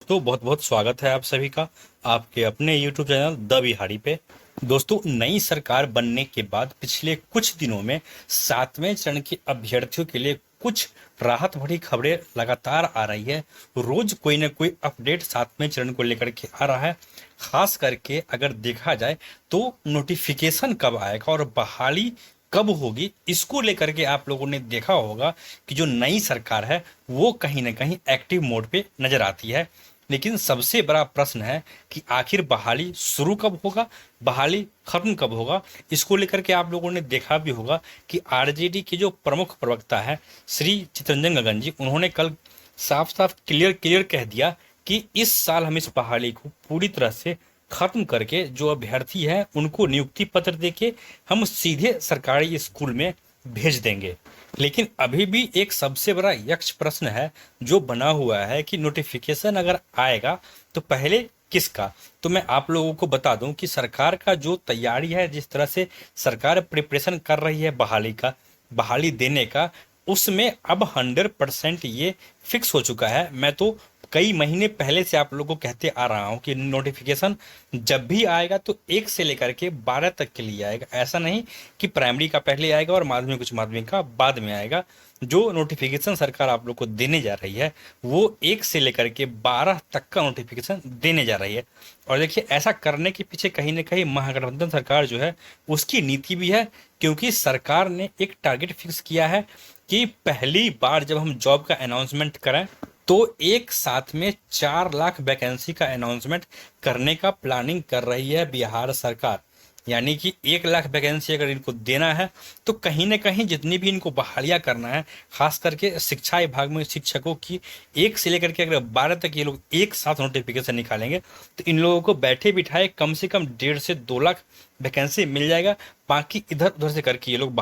तो बहुत बहुत स्वागत है आप सभी का आपके अपने YouTube चैनल द बिहारी पे। दोस्तों, नई सरकार बनने के बाद पिछले कुछ दिनों में सातवें चरण के अभ्यर्थियों के लिए कुछ राहत भरी खबरें लगातार आ रही है। रोज कोई ना कोई अपडेट सातवें चरण को लेकर के आ रहा है। खास करके अगर देखा जाए तो नोटिफिकेशन कब आएगा और बहाली कब होगी, इसको लेकर के आप लोगों ने देखा होगा कि जो नई सरकार है वो कहीं ना कहीं एक्टिव मोड पे नजर आती है। लेकिन सबसे बड़ा प्रश्न है कि आखिर बहाली शुरू कब होगा, बहाली खत्म कब होगा। इसको लेकर के आप लोगों ने देखा भी होगा कि आरजेडी के जो प्रमुख प्रवक्ता है श्री चितरंजन गगन जी, उन्होंने कल साफ साफ क्लियर क्लियर कह दिया कि इस साल हम इस बहाली को पूरी तरह से खत्म करके जो अभ्यर्थी है उनको नियुक्ति पत्र देके हम सीधे सरकारी स्कूल में भेज देंगे। लेकिन अभी भी एक सबसे बड़ा यक्ष प्रश्न है जो बना हुआ है कि नोटिफिकेशन अगर आएगा तो पहले किसका। तो मैं आप लोगों को बता दूं कि सरकार का जो तैयारी है, जिस तरह से सरकार प्रिपरेशन कर रही है बहाली देने का, उसमें अब 100% ये फिक्स हो चुका है। मैं तो कई महीने पहले से आप लोगों को कहते आ रहा हूं कि नोटिफिकेशन जब भी आएगा तो 1 से लेकर के 12 तक के लिए आएगा। ऐसा नहीं कि प्राइमरी का पहले आएगा और माध्यमिक उच्च माध्यमिक का बाद में आएगा। जो नोटिफिकेशन सरकार आप लोग को देने जा रही है वो 1 से लेकर के 12 तक का नोटिफिकेशन देने जा रही है। और देखिए, ऐसा करने के पीछे कहीं ना कहीं महागठबंधन सरकार जो है उसकी नीति भी है, क्योंकि सरकार ने एक टारगेट फिक्स किया है कि पहली बार जब हम जॉब का अनाउंसमेंट करें तो एक साथ में 4 लाख वैकेंसी का अनाउंसमेंट करने का प्लानिंग कर रही है बिहार सरकार। यानी कि 1 लाख वैकेंसी अगर इनको देना है तो कहीं ना कहीं जितनी भी इनको बहालियां करना है, खास करके शिक्षा विभाग में शिक्षकों की, 1 से लेकर के अगर 12 तक ये लोग एक साथ नोटिफिकेशन निकालेंगे तो इन लोगों को बैठे बिठाए कम से कम 1.5 से 2 लाख वैकेंसी मिल जाएगा। बाकी इधर उधर से करके ये लोग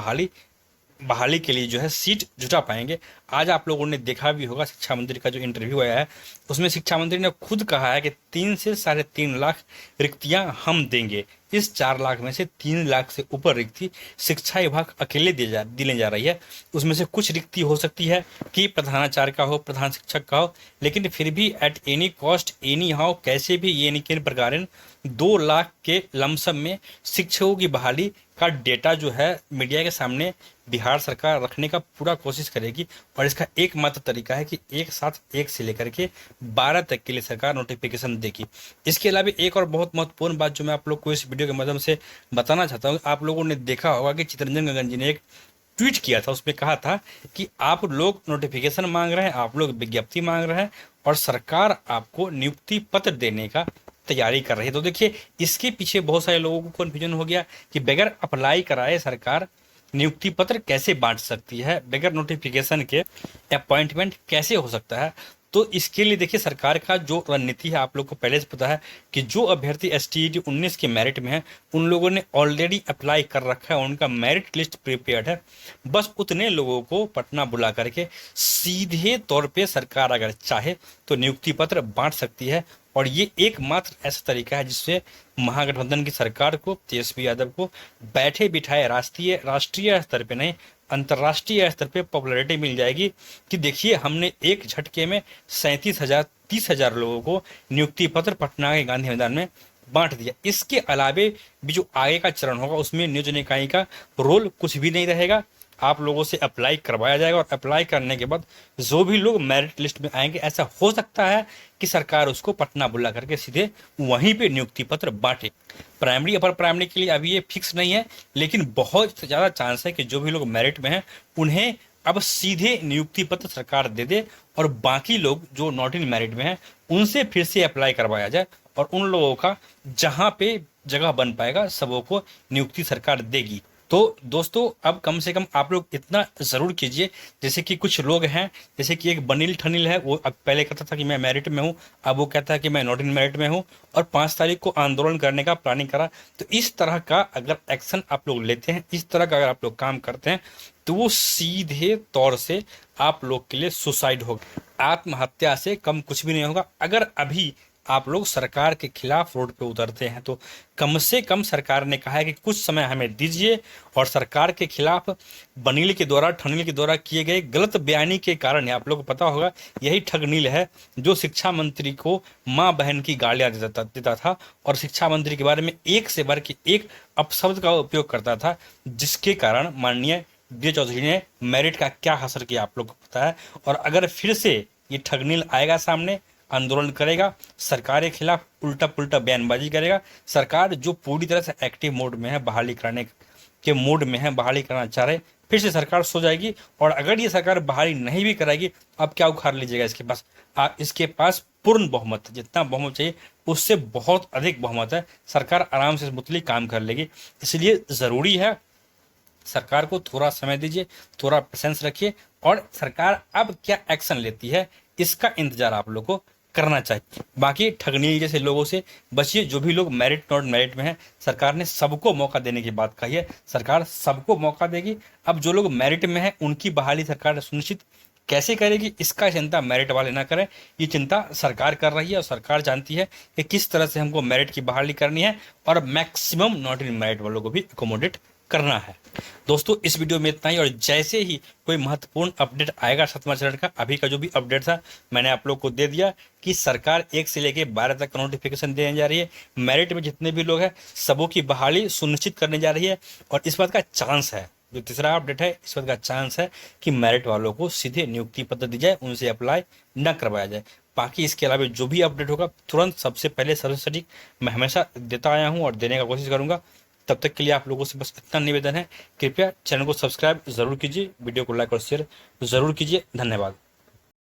बहाली के लिए जो है सीट जुटा पाएंगे। आज आप लोगों ने देखा भी होगा शिक्षा मंत्री का जो इंटरव्यू आया है, उसमें शिक्षा मंत्री ने खुद कहा है कि 3 से 3.5 लाख रिक्तियां हम देंगे। इस 4 लाख में से 3 लाख से ऊपर रिक्ति शिक्षा विभाग अकेले दिले जा रही है। उसमें से कुछ रिक्ति हो सकती है कि प्रधानाचार्य का हो, प्रधान शिक्षक का हो, लेकिन फिर भी at any cost any how कैसे भी ये निकिन प्रकार 2 लाख के लमसम में शिक्षकों की बहाली का डेटा जो है मीडिया के सामने बिहार सरकार रखने का पूरा कोशिश करेगी। और इसका एकमात्र तरीका है कि एक साथ 1 से लेकर के 12 तक के लिए सरकार नोटिफिकेशन देगी। इसके अलावा एक और बहुत महत्वपूर्ण बात जो मैं आप लोग को इस वीडियो के माध्यम से बताना चाहता हूँ, आप लोगों ने देखा होगा कि चितरंजन गगन जी ने एक ट्वीट किया था। उसमें कहा था कि आप लोग नोटिफिकेशन मांग रहे हैं, आप लोग विज्ञप्ति मांग रहे हैं और सरकार आपको नियुक्ति पत्र देने का तैयारी कर रही है। तो देखिए, इसके पीछे बहुत सारे लोगों को कन्फ्यूजन हो गया कि बगैर अप्लाई कराए सरकार नियुक्ति पत्र कैसे बांट सकती है, बगैर नोटिफिकेशन के अपॉइंटमेंट कैसे हो सकता है। तो इसके लिए देखिए, सरकार का जो रणनीति है आप लोग को पहले से पता है कि जो अभ्यर्थी STET 19 के मेरिट में है उन लोगों ने ऑलरेडी अप्लाई कर रखा है, उनका मेरिट लिस्ट प्रिपेयर्ड है। बस उतने लोगों को पटना बुला करके सीधे तौर पे सरकार अगर चाहे तो नियुक्ति पत्र बांट सकती है। और ये एकमात्र ऐसा तरीका है जिससे महागठबंधन की सरकार को, तेजस्वी यादव को बैठे बिठाए राष्ट्रीय स्तर पे नहीं, अंतर्राष्ट्रीय स्तर पे पॉपुलैरिटी मिल जाएगी कि देखिए, हमने एक झटके में 37,000 30,000 लोगों को नियुक्ति पत्र पटना के गांधी मैदान में बांट दिया। इसके अलावे भी जो आगे का चरण होगा उसमें नियोजन इकाई का रोल कुछ भी नहीं रहेगा। आप लोगों से अप्लाई करवाया जाएगा और अप्लाई करने के बाद जो भी लोग मेरिट लिस्ट में आएंगे, ऐसा हो सकता है कि सरकार उसको पटना बुला करके सीधे वहीं पे नियुक्ति पत्र बांटे। प्राइमरी अपर प्राइमरी के लिए अभी ये फिक्स नहीं है, लेकिन बहुत ज़्यादा चांस है कि जो भी लोग मेरिट में हैं उन्हें अब सीधे नियुक्ति पत्र सरकार दे दे और बाकी लोग जो नॉट इन मेरिट में हैं उनसे फिर से अप्लाई करवाया जाए और उन लोगों का जहां पे जगह बन पाएगा सबों को नियुक्ति सरकार देगी। तो दोस्तों, अब कम से कम आप लोग इतना जरूर कीजिए, जैसे कि कुछ लोग हैं, जैसे कि एक बनील ठनील है, वो अब पहले कहता था कि मैं मेरिट में हूँ, अब वो कहता है कि मैं नॉट इन मेरिट में हूँ और 5 तारीख को आंदोलन करने का प्लानिंग करा। तो इस तरह का अगर एक्शन आप लोग लेते हैं, इस तरह का अगर आप लोग काम करते हैं तो वो सीधे तौर से आप लोग के लिए सुसाइड होगा। आत्महत्या से कम कुछ भी नहीं होगा। अगर अभी आप लोग सरकार के खिलाफ रोड पे उतरते हैं, तो कम से कम सरकार ने कहा है कि कुछ समय हमें दीजिए, और सरकार के खिलाफ बनील के द्वारा, ठगनील के द्वारा किए गए गलत बयानी के कारण, आप लोगों को पता होगा, यही ठगनील है जो शिक्षा मंत्री को माँ बहन की गालियां देता था और शिक्षा मंत्री के बारे में एक से बढ़ के एक अपशब्द का उपयोग करता था, जिसके कारण माननीय डी चौधरी ने मेरिट का क्या हासिल किया आप लोग को पता है। और अगर फिर से ये ठगनील आएगा सामने, आंदोलन करेगा, सरकार के खिलाफ उल्टा पुल्टा बयानबाजी करेगा, सरकार जो पूरी तरह से एक्टिव मोड में है, बहाली कराने के मोड में है, बहाली करना चाह रहे, फिर से सरकार सो जाएगी। और अगर ये सरकार बहाली नहीं भी कराएगी, अब क्या उखाड़ लीजिएगा इसके पास? इसके पास पूर्ण बहुमत है, जितना बहुमत चाहिए उससे बहुत अधिक बहुमत है, सरकार आराम से इस मुतल्लिक काम कर लेगी। इसलिए ज़रूरी है सरकार को थोड़ा समय दीजिए, थोड़ा पेशेंस रखिए, और सरकार अब क्या एक्शन लेती है इसका इंतजार आप लोग को करना चाहिए। बाकी ठगनी जैसे लोगों से बचिए, जो भी लोग मेरिट नॉट मेरिट में हैं, सरकार ने सबको मौका देने की बात कही है, सरकार सबको मौका देगी। अब जो लोग मेरिट में हैं उनकी बहाली सरकार सुनिश्चित कैसे करेगी, इसका चिंता मेरिट वाले ना करें, ये चिंता सरकार कर रही है, और सरकार जानती है कि किस तरह से हमको मेरिट की बहाली करनी है और मैक्सिमम नॉट इन मेरिट वालों को भी अकोमोडेट करना है। दोस्तों इस वीडियो में इतना ही, और जैसे ही कोई महत्वपूर्ण अपडेट आएगा 7वां चरण का, अभी का जो भी अपडेट था मैंने आप लोग को दे दिया कि सरकार 1 से लेकर 12 तक का नोटिफिकेशन देने जा रही है, मेरिट में जितने भी लोग हैं सबों की बहाली सुनिश्चित करने जा रही है, और इस बात का चांस है, जो तीसरा अपडेट है, इस बात का चांस है कि मेरिट वालों को सीधे नियुक्ति पत्र दी जाए, उनसे अप्लाई न करवाया जाए। बाकी इसके अलावा जो भी अपडेट होगा तुरंत सबसे पहले सबसे सटीक मैं हमेशा देता आया हूँ और देने का कोशिश करूंगा। तब तक के लिए आप लोगों से बस इतना निवेदन है, कृपया चैनल को सब्सक्राइब जरूर कीजिए, वीडियो को लाइक और शेयर जरूर कीजिए। धन्यवाद।